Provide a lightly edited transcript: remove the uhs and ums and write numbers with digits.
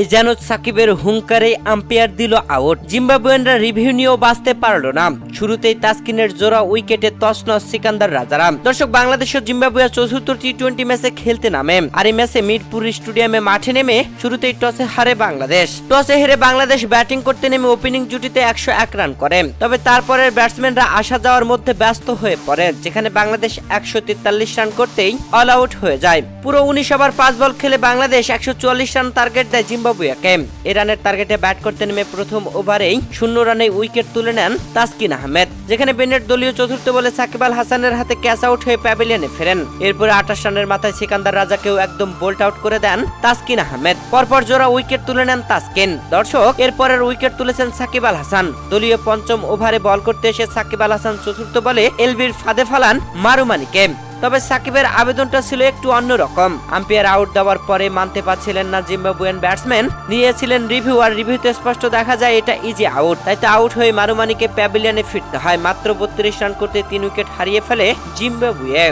এ যেন সাকিবের হুঙ্কারে আম্পায়ার দিল আউট। জিম্বাবুয়ানরা রিভিউ নিয়েও বাঁচতে পারল না। শুরুতেই তাসকিনের জোড়া উইকেটে তছনছ সিকান্দার রাজারা। দর্শক, বাংলাদেশ ও জিম্বাবুয়ে চতুর্থ টি-20 ম্যাচে খেলতে নামে। আর এই ম্যাচে মিরপুর স্টেডিয়ামে মাঠে নেমে শুরুতেই টসে হারে বাংলাদেশ। টসে হেরে বাংলাদেশ ব্যাটিং করতে নেমে ওপেনিং জুটিতে 101 রান করে। তবে তারপরের ব্যাটসম্যানরা আসা যাওয়ার মধ্যে ব্যস্ত হয়ে পড়ে, যেখানে বাংলাদেশ 143 রান করতেই অল আউট হয়ে যায়। পুরো 19 ওভার 5 বল খেলে বাংলাদেশ 144 রান টার্গেট দেয় জিম্বাবুয়েকে। এই রানের টার্গেটে ব্যাট করতে নেমে প্রথম ওভারেই 0 রানে উইকেট তুলে নেন তাসকিন আহমেদ, যেখানে বেনেট দলীয় চতুর্থ বলে সাকিব আল হাসানের হাতে ক্যাচ আউট হয়ে প্যাভিলিয়নে ফেরেন। এরপরে 28 রানের মাথায় সিকান্দার রাজাকেও একদম বোল্ট আউট করে দেন তাসকিন আহমেদ। পরপর জোড়া উইকেট তুলে নেন তাসকিন। দর্শক, এরপরের উইকেট তুলেছেন সাকিব আল হাসান। দলীয় পঞ্চম ওভারে বল করতে এসে সাকিব আল হাসান চতুর্থ বলে এলবির ফাঁদে ফালান মারুমানিকে। তবে সাকিবের আবেদনটা ছিল একটু অন্যরকম। আম্পায়ার আউট দেওয়ার পরে মানতে পারছিলেন না জিম্বাবুয়ান ব্যাটসম্যান, নিয়েছিলেন রিভিউ। আর রিভিউতে স্পষ্ট দেখা যায় এটা ইজি আউট। তাই তো আউট হয়ে মারুমানিকে প্যাভিলিয়নে ফিরতে হয়। মাত্র 32 রান করতে 3 উইকেট হারিয়ে ফেলে জিম্বাবুয়ে।